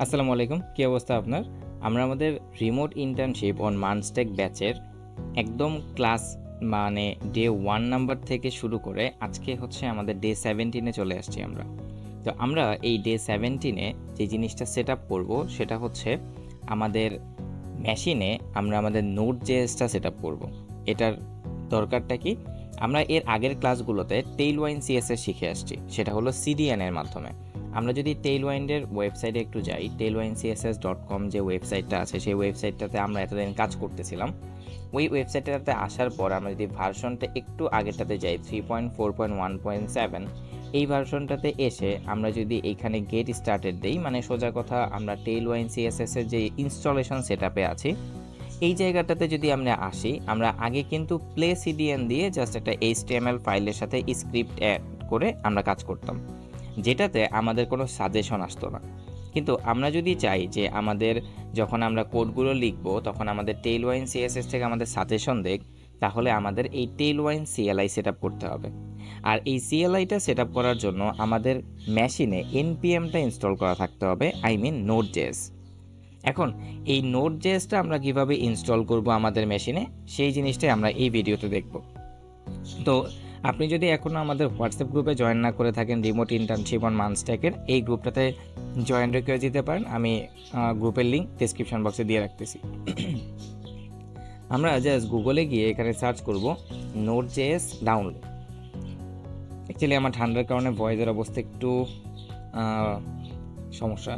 আসসালামু আলাইকুম, কি অবস্থা আপনার? আমরা আমাদের রিমোট ইন্টার্নশিপ অন মানস্টেক ব্যাচের একদম ক্লাস মানে ডে 1 নাম্বার থেকে শুরু করে আজকে হচ্ছে আমাদের ডে 17-এ চলে আসছি আমরা। তো আমরা এই ডে 17-এ যে জিনিসটা সেট আপ করবো সেটা হচ্ছে আমাদের মেশিনে আমরা আমাদের নোড জেএসটা সেট আপ করবো। এটার দরকারটা কি? আমরা এর আগের ক্লাসগুলোতে টেইলওয়াইন সিএসএস শিখে আসছি, সেটা হলো সিডিএন এর মাধ্যমে। আমরা যদি টেইলওয়াইনের ওয়েবসাইটে একটু যাই, tailwindcss.com যে ওয়েবসাইটটা আছে সেই ওয়েবসাইটটাতে আমরা এতদিন কাজ করতেছিলাম। ওই ওয়েবসাইটটাতে আসার পর আমরা যদি ভার্সনটা একটু আগেরটাতে যাই 3.4.1.7, এই ভার্সনটাতে এসে আমরা যদি এইখানে গেট স্টার্টেড দেই, মানে সোজা কথা আমরা টেইলওয়াইন সিএসএস এর যে ইনস্টলেশন সেটআপে আছি এই জায়গাটাতে যদি আমরা আসি, আমরা আগে কিন্তু প্লে সিডিএন দিয়ে জাস্ট একটা এইচটিএমএল ফাইলের সাথে স্ক্রিপ্ট অ্যাড করে আমরা কাজ করতাম, যেটাতে আমাদের কোনো সাজেশন আসতো না। কিন্তু আমরা যদি চাই যে আমাদের যখন আমরা কোডগুলো লিখবো তখন আমাদের টেইলওয়াইন সিএসএস থেকে আমাদের সাজেশন দেখ, তাহলে আমাদের এই টেইলওয়াইন সিএলআই সেট আপ করতে হবে। আর এই সিএলআইটা সেট আপ করার জন্য আমাদের মেশিনে এনপিএমটা ইনস্টল করা থাকতে হবে, আই মিন নোড জেএস। এখন এই নোড জেএসটা আমরা কিভাবে ইনস্টল করব আমাদের মেশিনে, সেই জিনিসটাই আমরা এই ভিডিওতে দেখব। তো আপনি যদি এখনও আমাদের হোয়াটসঅ্যাপ গ্রুপে জয়েন না করে থাকেন রিমোট ইন্টার্নশিপ অন মানস্টেকের, এই গ্রুপটাতে জয়েন করে দিতে পারেন। আমি গ্রুপের লিঙ্ক ডিসক্রিপশন বক্সে দিয়ে রাখতেছি। আমরা জাস্ট গুগলে গিয়ে এখানে সার্চ করব নোড জেএস ডাউনলোড। অ্যাকচুয়ালি আমার ঠান্ডার কারণে ভয়েসের অবস্থা একটু সমস্যা,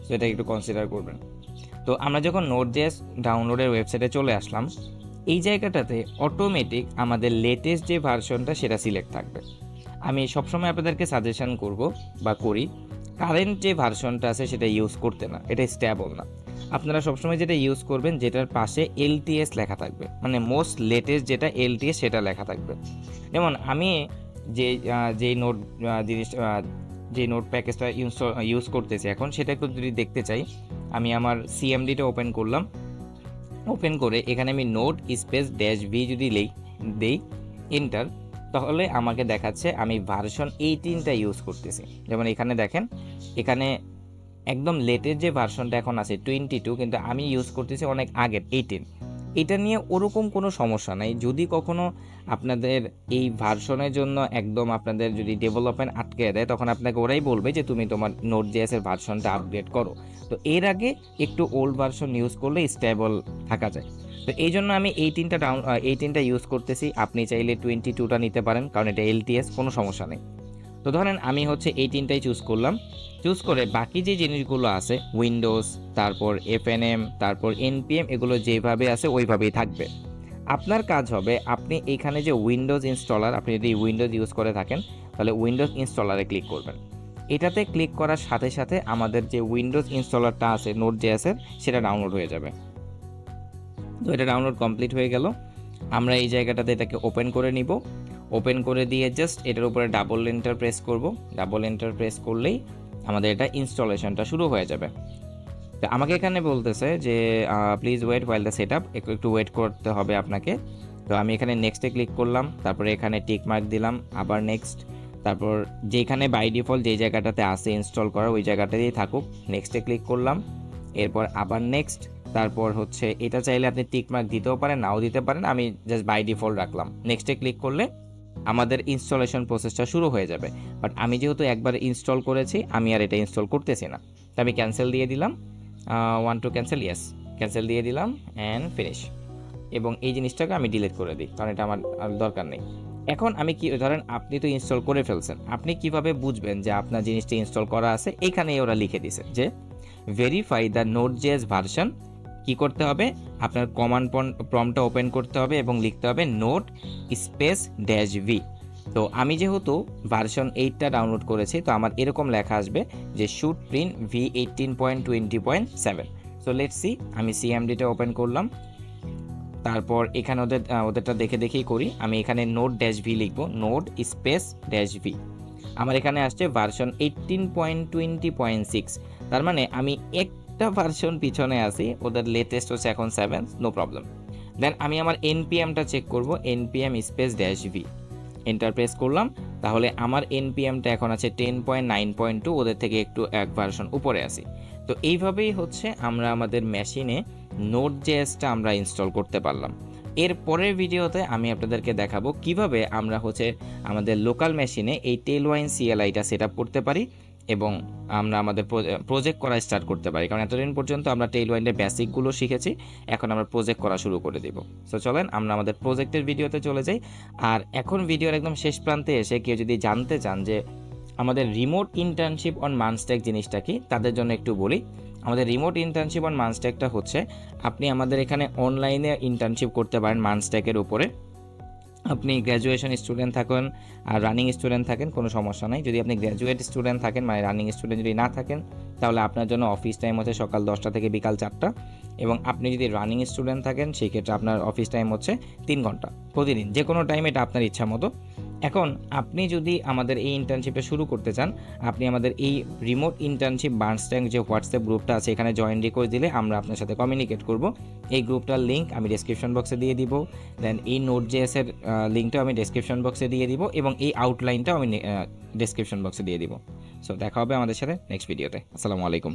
তো এটা একটু কনসিডার করবেন। তো আমরা যখন নোড জেএস ডাউনলোডের ওয়েবসাইটে চলে আসলাম, এই জায়গাটাতে অটোমেটিক আমাদের লেটেস্ট যে ভার্সনটা সেটা সিলেক্ট থাকবে। আমি সবসময় আপনাদেরকে সাজেশন করব বা করি কারেন্ট যে ভার্সনটা আছে সেটা ইউজ করতে না, এটা স্টেবল না। আপনারা সবসময় যেটা ইউজ করবেন যেটার পাশে এলটিএস লেখা থাকবে, মানে মোস্ট লেটেস্ট যেটা এলটিএস সেটা লেখা থাকবে। যেমন আমি যেই নোট জিনিসটা যে নোট প্যাকেজটা ইউজ করতেছি এখন, সেটা একটু যদি দেখতে চাই, আমি আমার সিএমডিটা ওপেন করলাম। ওপেন করে এখানে আমি নোট স্পেস -v যদি দেই এন্টার, তাহলে আমাকে দেখাচ্ছে আমি ভার্সন 18টা ইউজ করতেছি। যেমন এখানে দেখেন, এখানে একদম লেটেস্ট যে ভার্সনটা এখন আছে 22, কিন্তু আমি ইউজ করতেছি অনেক আগের 18। এটা নিয়ে ওরকম কোনো সমস্যা নাই। যদি কখনো আপনাদের এই ভার্সনের জন্য একদম আপনাদের যদি ডেভেলপমেন্ট আটকে দেয়, তখন আপনাকে ওরাই বলবে যে তুমি তোমার নোট জেএস এর ভার্সনটা আপগ্রেড করো। তো এর আগে একটু ওল্ড ভার্সন ইউজ করলে স্টেবল থাকা যায়। তো এই জন্য আমি 18টা ইউজ করতেছি। আপনি চাইলে 22টা নিতে পারেন, কারণ এটা এলটিএস, কোনো সমস্যা নেই। তো ধরেন আমি হচ্ছে 18টাই চুজ করলাম। চুজ করে বাকি যে জিনিসগুলো আছে উইন্ডোজ, তারপর এফএনএম, তারপর এনপিএম, এগুলো যেভাবে আছে ওইভাবেই থাকবে। আপনার কাজ হবে আপনি এখানে যে উইন্ডোজ ইনস্টলার, আপনি যদি উইন্ডোজ ইউজ করে থাকেন তাহলে উইন্ডোজ ইনস্টলারে ক্লিক করবেন। এটাতে ক্লিক করার সাথে সাথে আমাদের যে উইন্ডোজ ইনস্টলারটা আছে নোট জেএসের, সেটা ডাউনলোড হয়ে যাবে। তো এটা ডাউনলোড কমপ্লিট হয়ে গেল। আমরা এই জায়গাটাতে এটাকে ওপেন করে নিব। ওপেন করে দিয়ে জাস্ট এটার উপরে ডাবল এন্টার প্রেস করব। ডাবল এন্টার প্রেস করলেই আমাদের এটা ইনস্টলেশনটা শুরু হয়ে যাবে। তো আমাকে এখানে বলতেছে যে please wait while the set up, একটু ওয়েট করতে হবে আপনাকে। তো আমি এখানে নেক্সটে ক্লিক করলাম, তারপরে এখানে টিক মার্ক দিলাম, আবার নেক্সট, তারপর যেখানে বাই ডিফল্ট যে জায়গাটাতে আসে ইনস্টল করা ওই জায়গাটাতেই থাকুক, নেক্সটে ক্লিক করলাম, এরপর আবার নেক্সট, তারপর হচ্ছে এটা চাইলে আপনি টিক মার্ক দিতেও পারেন, নাও দিতে পারেন, আমি জাস্ট বাই ডিফল্ট রাখলাম। নেক্সটে ক্লিক করলে আমাদের ইনস্টলেশন প্রসেসটা শুরু হয়ে যাবে। বাট আমি যেহেতু একবার ইনস্টল করেছি, আমি আর এটা ইনস্টল করতেছি না, তো আমি ক্যান্সেল দিয়ে দিলাম। One two cancel, yes cancel দিয়ে দিলাম অ্যান্ড ফিনিশ। এবং এই জিনিসটাকে আমি ডিলিট করে দিই, কারণ এটা আমার দরকার নেই। এখন আমি কি, ধরেন আপনি তো ইনস্টল করে ফেলছেন, আপনি কিভাবে বুঝবেন যে আপনার জিনিসটা ইনস্টল করা আছে? এখানে ওরা লিখে দিছে যে verify the note JS version. কি করতে হবে? আপনার কমান্ড প্রম্পটটা ওপেন করতে হবে এবং লিখতে হবে নোট স্পেস -v। তো আমি যেহেতু ভার্সন 8টা ডাউনলোড করেছি, তো আমার এরকম লেখা আসবে যে should print v18.20.7। So let's see, আমি সিএমডিটা ওপেন করলাম, তারপর এখানে ওদেরটা দেখেই করি। আমি এখানে নোট -v লিখবো, নোট স্পেস -v। আমার এখানে আসছে ভার্সন 18.20.6, তার মানে আমি একটা ভার্সন পিছনে আছি, ওদের লেটেস্ট হচ্ছে এখন 7, নো প্রবলেম। দেন আমি আমার এনপিএমটা চেক করব, npm space -v। Enter press করলাম, তাহলে আমার এনপিএমটা এখন আছে 10.9.2, ওদের থেকে একটু এক ভার্সন উপরে আসি। তো এইভাবেই হচ্ছে আমরা আমাদের মেশিনে নোড জেএসটা আমরা ইনস্টল করতে পারলাম। এর পরের ভিডিওতে আমি আপনাদেরকে দেখাবো কিভাবে আমরা হচ্ছে আমাদের লোকাল মেশিনে এই টেলওয়াইন সিএলআইটা সেট আপ করতে পারি এবং আমরা আমাদের প্রজেক্ট করা স্টার্ট করতে পারি। কারণ এতদিন পর্যন্ত আমরা টেলওয়াইনের বেসিকগুলো শিখেছি, এখন আমরা প্রজেক্ট করা শুরু করে দেব। সো চলেন আমরা আমাদের প্রজেক্টের ভিডিওতে চলে যাই। আর এখন ভিডিওর একদম শেষ প্রান্তে এসে কেউ যদি জানতে চান যে আমাদের রিমোট ইন্টার্নশিপ অন মানস্ট্যাক জিনিসটা কি, তাদের জন্য একটু বলি। আমাদের রিমোট ইন্টার্নশিপ অন মানস্ট্যাকটা হচ্ছে আপনি আমাদের এখানে অনলাইনে ইন্টার্নশিপ করতে পারেন মানস্ট্যাকের উপরে। আপনি গ্র্যাজুয়েশন স্টুডেন্ট থাকেন আর রানিং স্টুডেন্ট থাকেন, কোনো সমস্যা নাই। যদি আপনি গ্র্যাজুয়েট স্টুডেন্ট থাকেন, মানে রানিং স্টুডেন্ট যদি না থাকেন, তাহলে আপনার জন্য অফিস টাইম হচ্ছে সকাল 10টা থেকে বিকাল 4টা। এবং আপনি যদি রানিং স্টুডেন্ট থাকেন, সেই ক্ষেত্রে আপনার অফিস টাইম হচ্ছে 3 ঘন্টা প্রতিদিন, যে কোনো টাইম, এটা আপনার ইচ্ছা মতো। এখন আপনি যদি আমাদের এই ইন্টার্নশিপটা শুরু করতে চান, আপনি আমাদের এই রিমোট ইন্টার্নশিপ বার্নস্ট্যাক যে হোয়াটসঅ্যাপ গ্রুপটা আছে, এখানে জয়েন রিকোয়েস্ট দিলে আমরা আপনার সাথে কমিউনিকেট করব। এই গ্রুপটার লিঙ্ক আমি ডেসক্রিপশন বক্সে দিয়ে দিব, দেন এই নোট জেএসের লিঙ্কটাও আমি ডেসক্রিপশন বক্সে দিয়ে দিব, এবং এই আউটলাইনটাও আমি ডেসক্রিপশন বক্সে দিয়ে দিব। সো দেখা হবে আমাদের সাথে নেক্সট ভিডিওতে। আসসালামু আলাইকুম।